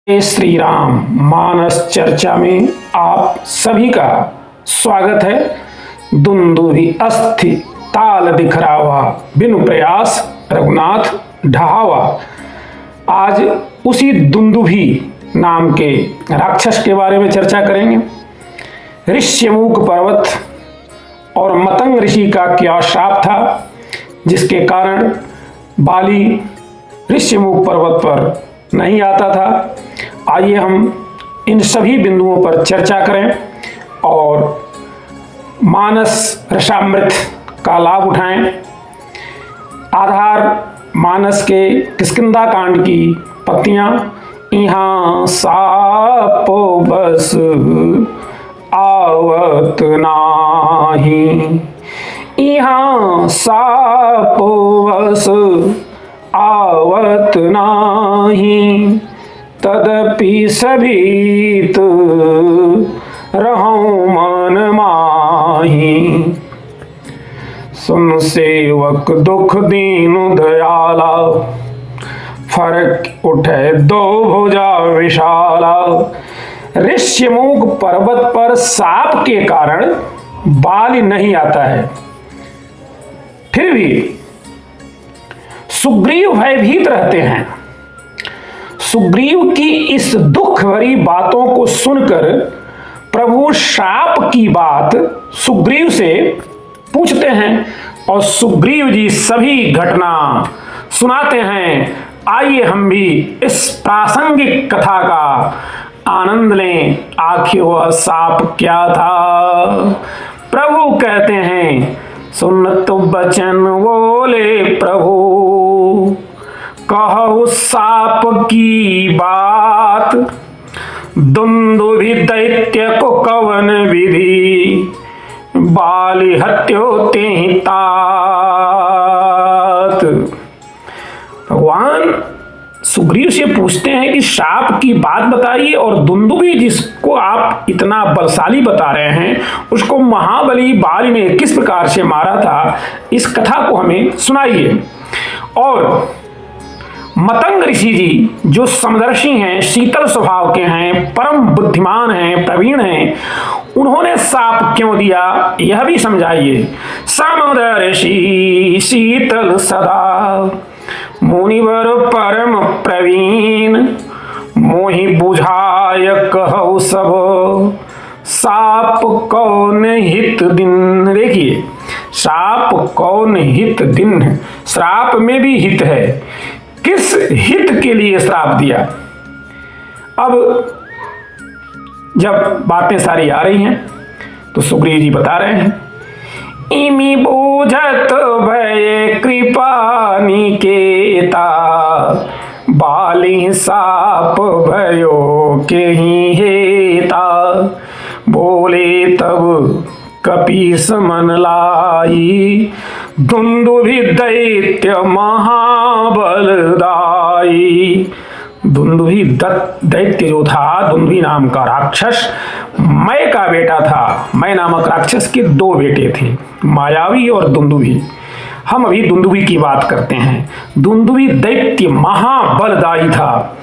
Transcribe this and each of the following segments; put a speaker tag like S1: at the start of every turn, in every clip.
S1: जय श्री राम। मानस चर्चा में आप सभी का स्वागत है। दुंदुभि अस्थि ताल दिखरावा, बिनु प्रयास रघुनाथ ढहावा। आज उसी दुंदुभि नाम के राक्षस के बारे में चर्चा करेंगे। ऋष्यमुख पर्वत और मतंग ऋषि का क्या श्राप था जिसके कारण बाली ऋष्यमुख पर्वत पर नहीं आता था। आइए हम इन सभी बिंदुओं पर चर्चा करें और मानस रसामृत का लाभ उठाएं। आधार मानस के किष्किंधा कांड की पत्तियां। यहाँ सापो बस आवत नाही, यहाँ सापो बस आवत नाही, तदपि सभीत रहूं मन माही। सुन सेवक दुख दीनु दयाला, फरक उठे दो भुजा विशाला। ऋष्यमुख पर्वत पर साप के कारण बाली नहीं आता है, फिर भी सुग्रीव भयभीत रहते हैं। सुग्रीव की इस दुख भरी बातों को सुनकर प्रभु शाप की बात सुग्रीव से पूछते हैं और सुग्रीव जी सभी घटना सुनाते हैं। आइए हम भी इस प्रासंगिक कथा का आनंद लें। आखिर वह साप क्या था? प्रभु कहते हैं, सुन तो बचन बोले प्रभु, कहो साप की बात। दुंदुभि दैत्य को कवन विधि, बाली हत्यो तेहि तात। भगवान सुग्रीव से पूछते हैं कि साप की बात बताइए और दुंदुभि जिसको आप इतना बलशाली बता रहे हैं उसको महाबली बाली ने किस प्रकार से मारा था, इस कथा को हमें सुनाइए। और मतंग ऋषि जी जो समदर्शी हैं, शीतल स्वभाव के हैं, परम बुद्धिमान हैं, प्रवीण हैं, उन्होंने साप क्यों दिया यह भी समझाइए। समदर्शी शीतल सदा, मुनिवर परम प्रवीण, मोहि बुझाय कहु सब, साप कौन हित दिन। देखिए, साप कौन हित दिन, श्राप में भी हित है। किस हित के लिए श्राप दिया? अब जब बातें सारी आ रही हैं तो सुग्रीव जी बता रहे हैं, इमि बूझत भय कृपा निकेता, बाली साप भयो के ही हेता। बोले तब कपीस मन लाई, दुंदुभि दैत्य महाबलदाई। दुंदुभि दैत्य जो था, दुंदुभि नाम का राक्षस मय का बेटा था। मय नामक राक्षस के दो बेटे थे, मायावी और दुंदुभि। हम अभी दुंदुभि की बात करते हैं। दुंदुभि दैत्य महाबलदायी था।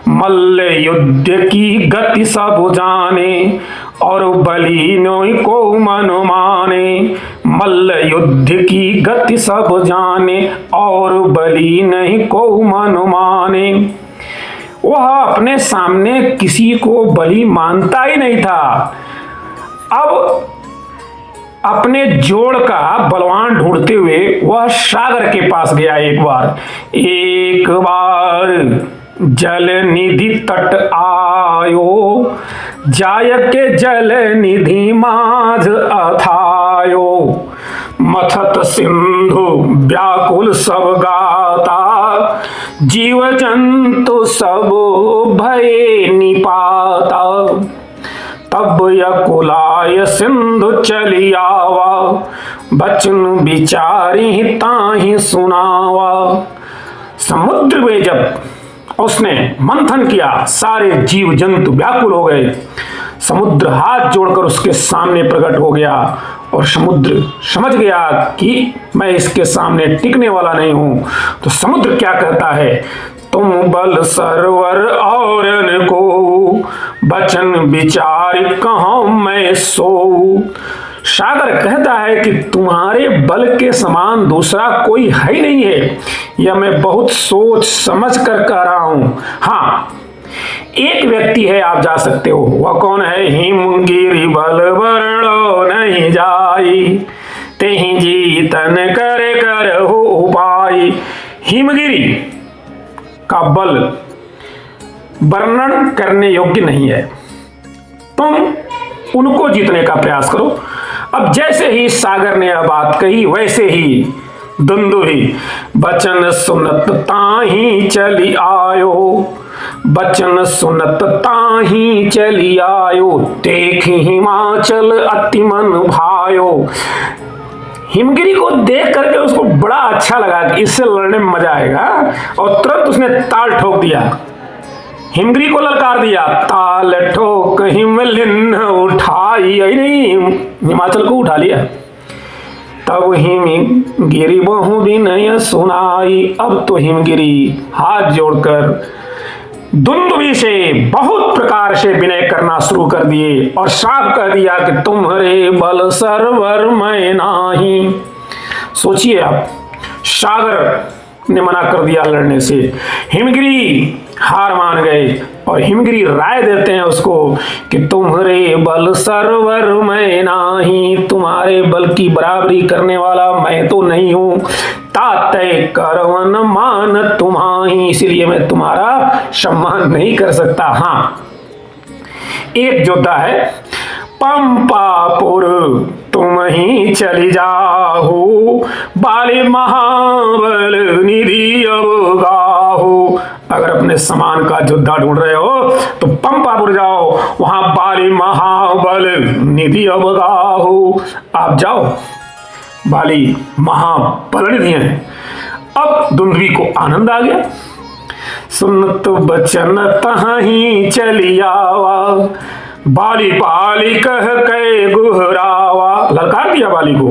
S1: मल्ल युद्ध की गति सब जाने, और बली नोई को मन माने। मल्ल युद्ध की गति सब जाने, और बली नहीं को मन माने। वह अपने सामने किसी को बली मानता ही नहीं था। अब अपने जोड़ का बलवान ढूंढते हुए वह सागर के पास गया। एक बार जल निधि तट आयो, जाय के जल निधि माझ अथायो। मथत सिंधु व्याकुल सब गाता, जीव जंतु सब भय निपाता। तब यकुलाय सिंधु चली आवा, बचन विचारी ताहि सुनावा। समुद्र में जब उसने मंथन किया, सारे जीव जंतु व्याकुल हो गए। समुद्र हाथ जोड़कर उसके सामने प्रकट हो गया और समुद्र समझ गया कि मैं इसके सामने टिकने वाला नहीं हूं। तो समुद्र क्या कहता है, तुम बल सरवर और को बचन विचार कहाँ मैं सोऊं। सागर कहता है कि तुम्हारे बल के समान दूसरा कोई है ही नहीं है, यह मैं बहुत सोच समझ कर कह रहा हूं। हाँ, एक व्यक्ति है, आप जा सकते हो। वह कौन है? हिमगिरि बल वर्णो नहीं जाई, तेहि जीतन कर कर हो उपाय। हिमगिरि का बल वर्णन करने योग्य नहीं है, तुम उनको जीतने का प्रयास करो। अब जैसे ही सागर ने यह बात कही, वैसे ही दुंदुभी बचन सुनत ताही चली आयो, बचन सुनत ताही चली आयो, देख हिमाचल अति मन भायो। हिमगिरि को देख करके उसको बड़ा अच्छा लगा कि इससे लड़ने में मजा आएगा, और तुरंत उसने ताल ठोक दिया, हिमगिरि को ललकार दिया, ताल ठोक हिमलिन उठाई। नहीं, हिमाचल को उठा लिया। तब हिमगिरि बहु विनय सुनाई। अब तो हिमगिरि हाथ जोड़कर दुंदुभी से बहुत प्रकार से विनय करना शुरू कर दिए और साफ कह दिया कि तुम्हारे बल सरवर मैं नाही। सोचिए आप, सागर ने मना कर दिया लड़ने से, हिमगिरि हार मान गए और हिमगिरि राय देते हैं उसको कि तुम्हारे बल सरवर मैं नाही, तुम्हारे बल की बराबरी करने वाला मैं तो नहीं हूं। तातय करवन मान तुम्हाही, इसलिए मैं तुम्हारा सम्मान नहीं कर सकता। हाँ, एक योद्धा है, पंपापुर तुम ही चली जाहो, बाली महाबल निधि अब गाहो। अगर अपने समान का योद्धा ढूंढ रहे हो तो पंपापुर जाओ, वहां बाली महाबल निधि अब गाहो। आप जाओ, बाली महाबल निधि हैं। अब दुंदुभी को आनंद आ गया। सुनत बचन तहीं चली आवा, बाली बाली कह के गुहरावा। ललकार दिया बाली को।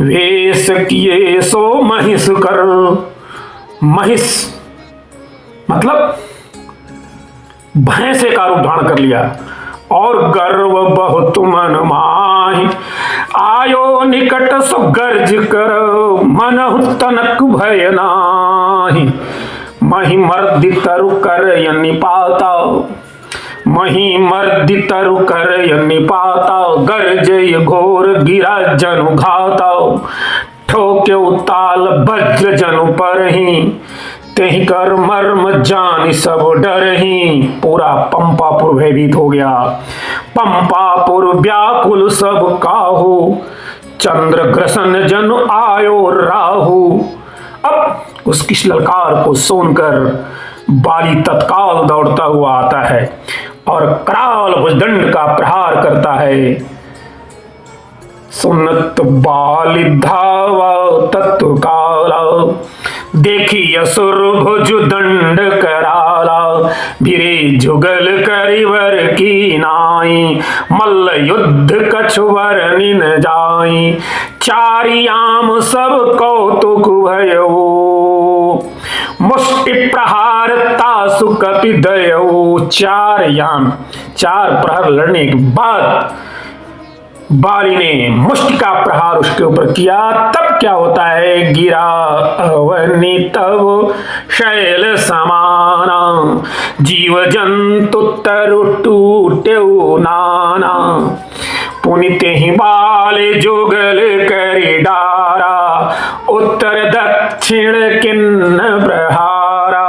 S1: वेश किए सो महिष कर, महिष मतलब भैंसे का रूप धारण कर लिया, और गर्व बहुत मन माहि, आयो निकट सो गर्ज कर, मनहु तनक भय नाही। मही मर्दि तरु कर निपाता, मही मर्दि तरु कर निपाता, गर्जय घोर गिरा जनु घाता, ठोके उताल वज्र जनु पर ही, तेहि कर मर्म जान सब डर ही। पूरा पंपापुर भयभीत हो गया, पंपापुर व्याकुल सब काहू, चंद्र ग्रसन जन आयो राहु। अब उसकी ललकार को सुनकर बाली तत्काल दौड़ता हुआ आता है और कराल भुजदंड का प्रहार करता है। सुनत बाली धावा तत्काला, देखी असुर भुज दंड कराला, भिरे जुगल करिवर की नाई, मल्ल युद्ध कछुवर निन जाई, चारियाम सब कौतुक भयो, मुष्टि प्रहार तासु कपि दयो। चार याम, चार प्रहर लड़ने के बाद बाली ने मुष्टि का प्रहार उसके ऊपर किया। तब क्या होता है? गिरा अवनी तब शैल समाना, जीव जंतु तरु टूट्यो नाना, पुनिते ही बाले जुगल करि डारा, उत्तर दक्षिण किन्न प्रहारा।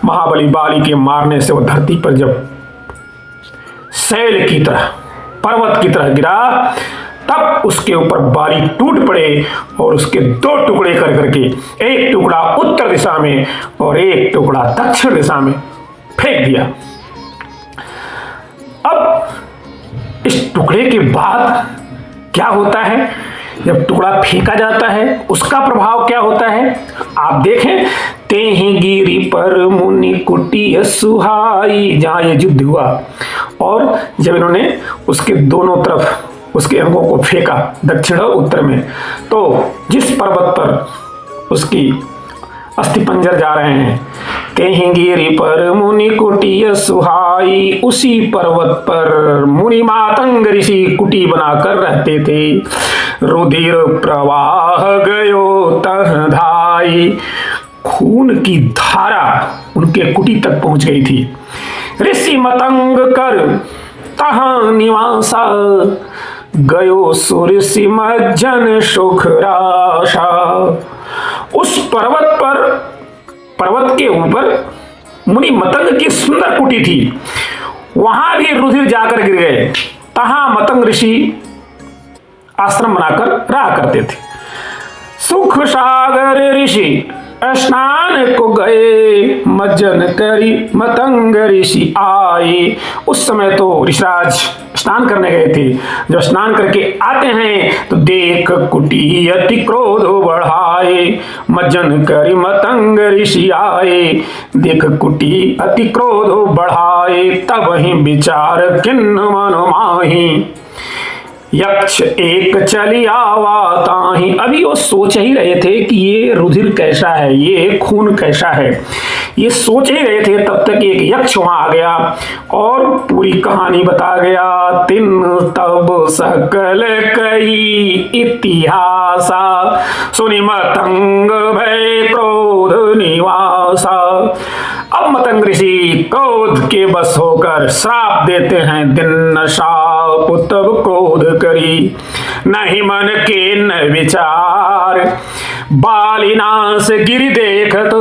S1: महाबली बाली के मारने से वह धरती पर जब शैल की तरह, पर्वत की तरह गिरा, तब उसके ऊपर बाली टूट पड़े और उसके दो टुकड़े कर करके, एक टुकड़ा उत्तर दिशा में और एक टुकड़ा दक्षिण दिशा में फेंक दिया। अब इस टुकड़े के बाद क्या होता है? जब टुकड़ा फेंका जाता है उसका प्रभाव क्या होता है आप देखें। तेहि गिरि पर मुनि कुटिय सुहाई, जहां ये युद्ध हुआ और जब इन्होंने उसके दोनों तरफ उसके अंगों को फेंका दक्षिण और उत्तर में, तो जिस पर्वत पर उसकी अस्थिपंजर जा रहे हैं तेहि गिरि पर मुनि कुटिय सुहाई। उसी पर्वत पर मुनि मातंग ऋषि कुटी बनाकर रहते थे। रुधिर प्रवाह गयो तह धाई। खून की धारा उनके कुटी तक पहुंच गई थी। ऋषि मतंग कर तहाँ निवासा। गयो सुऋषि मज्जन सुख राशा। उस पर्वत के ऊपर मुनि मतंग की सुंदर कुटी थी। वहां भी रुधिर जाकर गिर गए। तहां मतंग ऋषि आश्रम बनाकर रहा करते थे। सुख सागर ऋषि स्नान को गए। मज्जन करी मतंग ऋषि आए। उस समय तो ऋषिराज स्नान करने गए थे। जब स्नान करके आते हैं तो देख कुटी अति क्रोध बढ़ाए। मज्जन करी मतंग ऋषि आए। देख कुटी अति क्रोध बढ़ाए। तब ही विचार किन्न मन माही। यक्ष एक चली आवा ताहि। अभी वो सोच ही रहे थे कि ये रुधिर कैसा है, ये खून कैसा है, ये सोच ही रहे थे। तब तक एक यक्ष वहां आ गया और पूरी कहानी बता गया। तिन तब सकल कई इतिहासा। सुनि मतंग भय क्रोध निवासा। अब मतंग ऋषि क्रोध के बस होकर श्राप देते हैं। दिन शाप तब क्रोध करी। नहीं मन के न विचार। बालिनाश गिरि देखत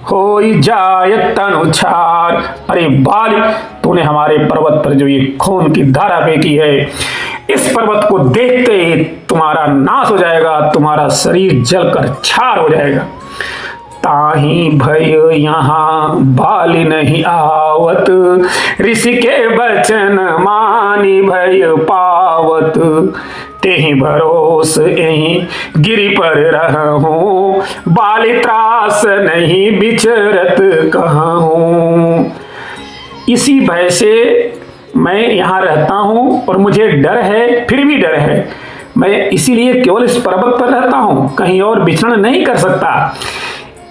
S1: हो जाय तनुछार। अरे बाली, तूने हमारे पर्वत पर जो ये खून की धारा फेंकी है, इस पर्वत को देखते ही तुम्हारा नाश हो जाएगा, तुम्हारा शरीर जलकर छार हो जाएगा। ताही भय यहाँ बाली नहीं आवत। ऋषि के वचन मानी भय पावत। तेहि भरोस यहीं गिरि पर रहूं। बाली त्रास नहीं विचरत कहूं। इसी भय से मैं यहाँ रहता हूँ और मुझे डर है, फिर भी डर है। मैं इसीलिए केवल इस पर्वत पर रहता हूँ, कहीं और विचरण नहीं कर सकता।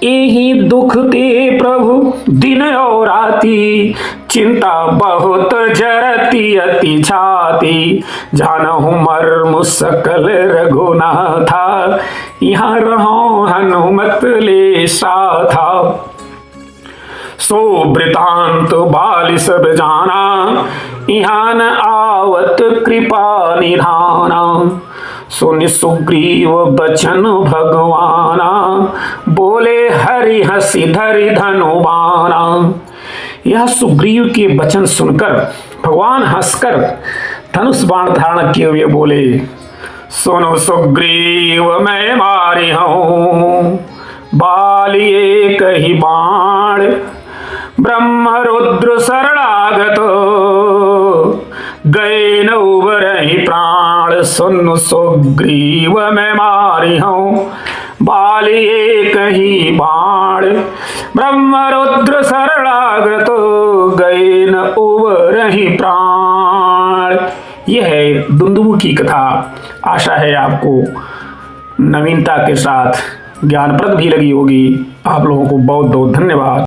S1: यही दुख ते प्रभु दिन और राति। चिंता बहुत जरती अति छाती। जानहु मर्म सकल रघुनाथा। यहाँ रहो हनुमत ले साथा। सो वृतांत बाली सब जाना। यहाँ न आवत कृपा निधाना। सुनि सुग्रीव बचन भगवाना। बोले हरि हसी धरि धनुबाना। यह सुग्रीव के वचन सुनकर भगवान हंसकर धनुष बाण धारण किए हुए बोले, सुनो सुग्रीव मैं मारी हूं। बाली एक ही बाण ब्रह्म रुद्र शरणागत। गए न उबरहि प्राण। सुन सुग्रीव मैं मारी हूं। बाली एक ही बाण ब्रह्म रुद्र शरणागत। गए न उबरहि प्राण। यह है दुंदुभि की कथा। आशा है आपको नवीनता के साथ ज्ञानप्रद भी लगी होगी। आप लोगों को बहुत बहुत धन्यवाद।